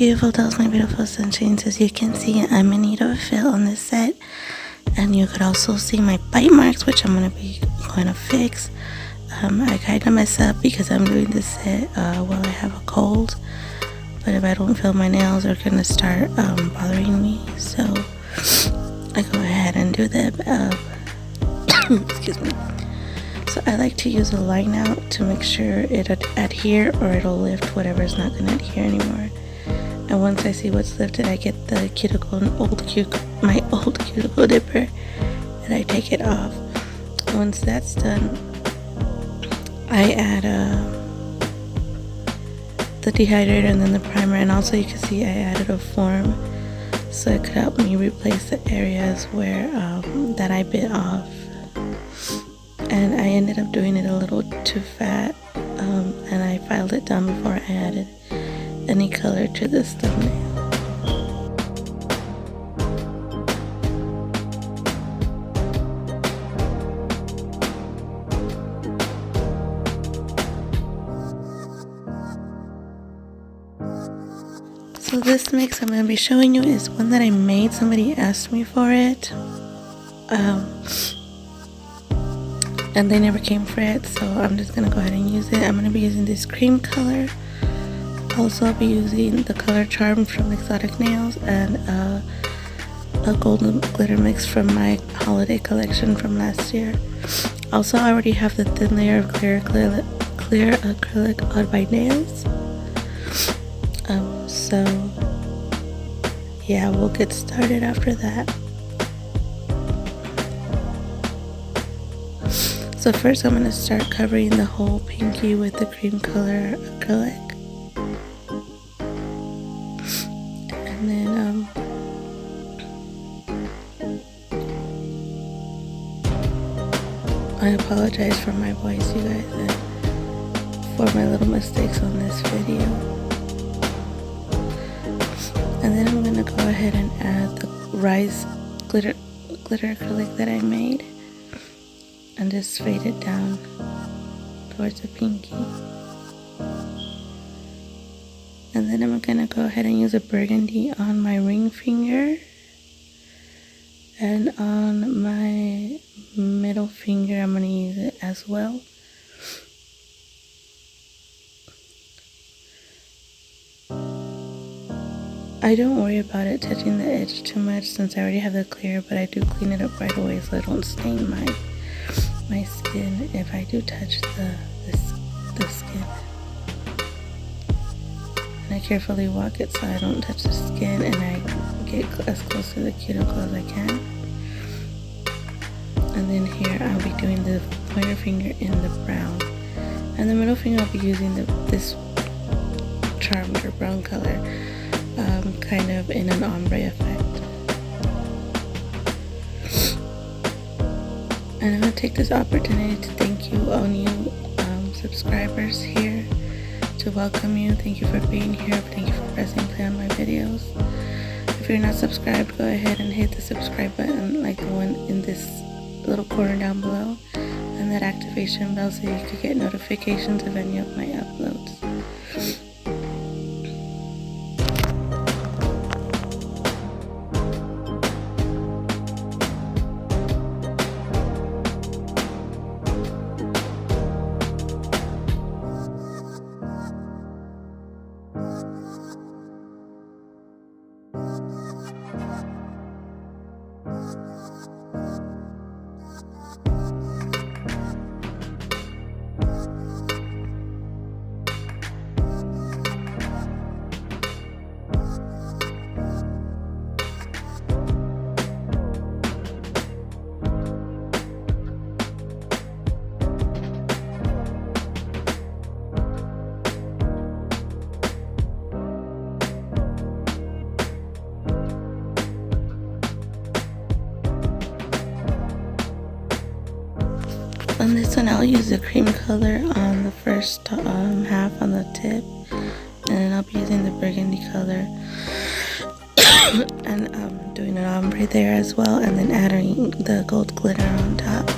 beautiful dolls, my beautiful sunshines. As you can see, I'm in need of a fill on this set, and you could also see my bite marks, which I'm going to fix. I kind of mess up because I'm doing this set while I have a cold, but if I don't fill my nails, they're going to start bothering me, so I go ahead and do them. Excuse me. So I like to use a line out to make sure it'll adhere, or it'll lift whatever's not going to adhere anymore. And once I see what's lifted, I get the my old cuticle dipper, and I take it off. Once that's done, I add the dehydrator and then the primer, and also you can see I added a form so it could help me replace the areas where that I bit off. And I ended up doing it a little too fat, and I filed it down before I added any color to this thumbnail. So this mix I'm going to be showing you is one that I made. Somebody asked me for it. And they never came for it, so I'm just going to go ahead and use it. I'm going to be using this cream color. Also, I'll be using the color Charm from Exotic Nails and a golden glitter mix from my holiday collection from last year. Also, I already have the thin layer of clear acrylic on my nails. So yeah, we'll get started after that. So first I'm going to start covering the whole pinky with the cream color acrylic. And then I apologize for my voice, you guys, and for my little mistakes on this video. And then I'm going to go ahead and add the Rise glitter acrylic that I made, and just fade it down towards the pinky. And then I'm going to go ahead and use a burgundy on my ring finger, and on my middle finger I'm going to use it as well. I don't worry about it touching the edge too much since I already have the clear, but I do clean it up right away so I don't stain my skin if I do touch the skin. And I carefully walk it so I don't touch the skin, and I get as close to the cuticle as I can. And then here I'll be doing the pointer finger in the brown, and the middle finger I'll be using this Charmed or brown color, kind of in an ombre effect. And I'm going to take this opportunity to thank you, all new subscribers here, to welcome you. Thank you for being here. Thank you for pressing play on my videos. If you're not subscribed, go ahead and hit the subscribe button like the one in this little corner down below, and that activation bell so you can get notifications of any of my uploads. On this one, I'll use the cream color on the first half on the tip, and then I'll be using the burgundy color and doing an ombre there as well, and then adding the gold glitter on top.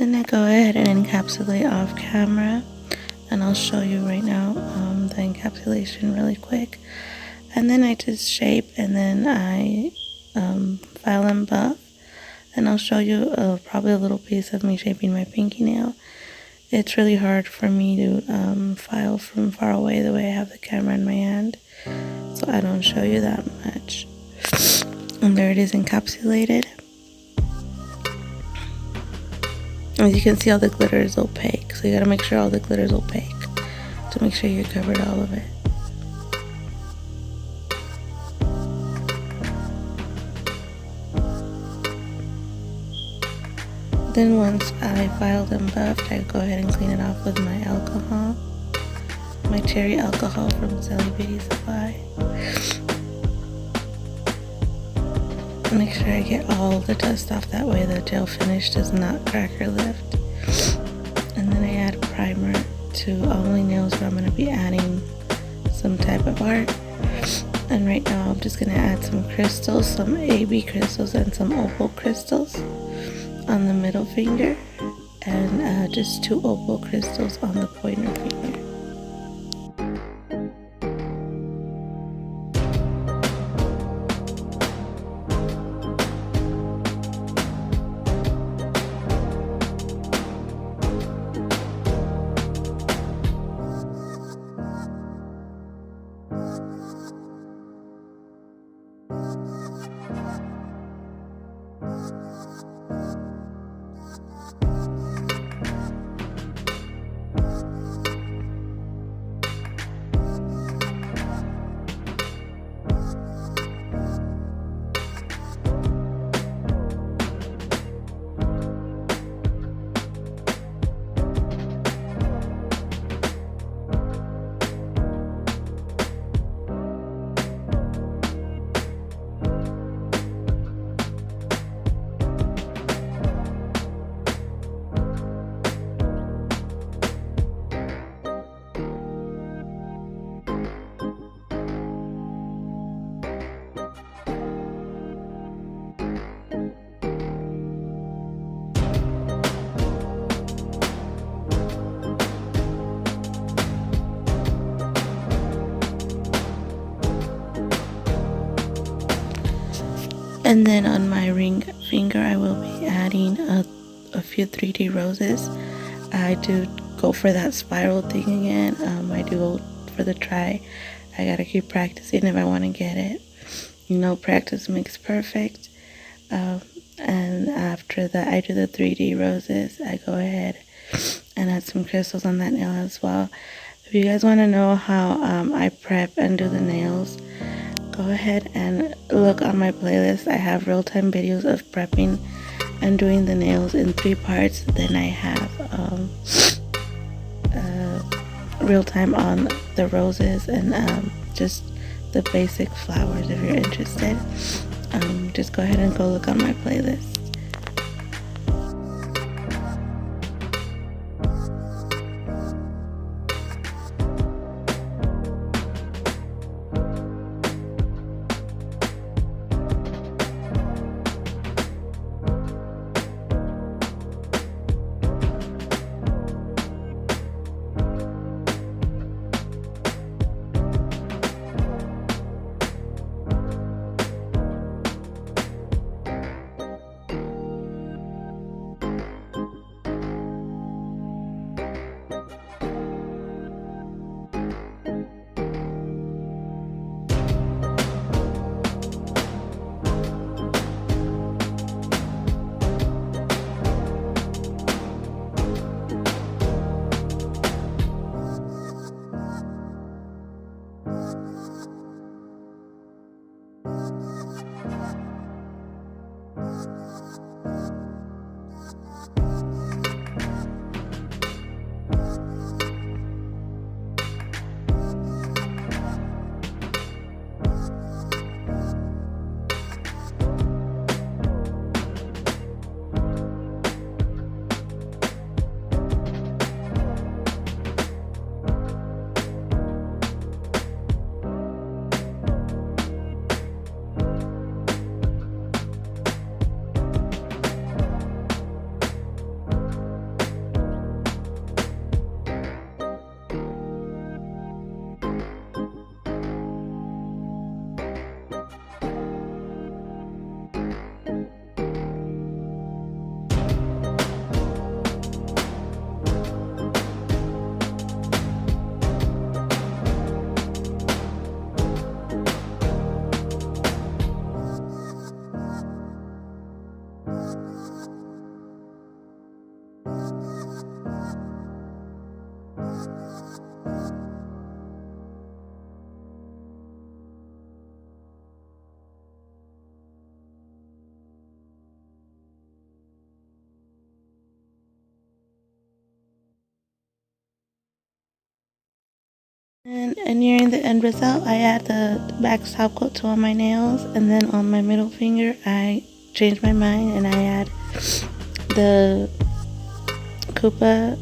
Then I go ahead and encapsulate off camera, and I'll show you right now the encapsulation really quick. And then I just shape, and then I file and buff, and I'll show you probably a little piece of me shaping my pinky nail. It's really hard for me to file from far away the way I have the camera in my hand, so I don't show you that much. And there it is encapsulated. As you can see, all the glitter is opaque, so you gotta make sure all the glitter is opaque to make sure you covered all of it. Then once I filed and buffed, I go ahead and clean it off with my alcohol, my cherry alcohol from Sally Beauty Supply. Make sure I get all the dust off, that way the gel finish does not crack or lift. And then I add primer to only nails where I'm going to be adding some type of art. And right now I'm just going to add some crystals, some AB crystals and some opal crystals on the middle finger, and just 2 opal crystals on the pointer finger. And then on my ring finger, I will be adding a few 3D roses. I do go for that spiral thing again. I do go for the try. I gotta keep practicing if I want to get it. You know, practice makes perfect. And after that, I do the 3D roses. I go ahead and add some crystals on that nail as well. If you guys want to know how I prep and do the nails, go ahead and look on my playlist. I have real-time videos of prepping and doing the nails in 3 parts. Then I have real-time on the roses and just the basic flowers. If you're interested, just go ahead and go look on my playlist. And nearing the end result, I add the back top coat to all my nails, and then on my middle finger I change my mind and I add the Koopa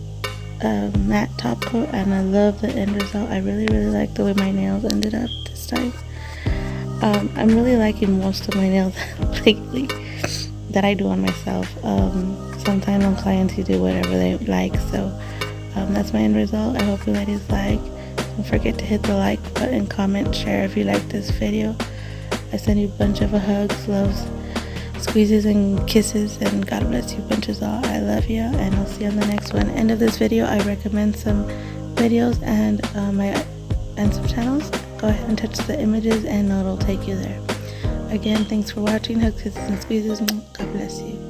matte top coat, and I love the end result. I really like the way my nails ended up this time. I'm really liking most of my nails lately that I do on myself. Sometimes on clients you do whatever they like, so that's my end result. I hope you ladies like. Don't forget to hit the like button, comment, share if you like this video. I send you a bunch of hugs, loves, squeezes, and kisses, and God bless you bunches all. I love you, and I'll see you on the next one. End of this video, I recommend some videos and some channels. Go ahead and touch the images and it'll take you there. Again, thanks for watching. Hugs, kisses, and squeezes. God bless you.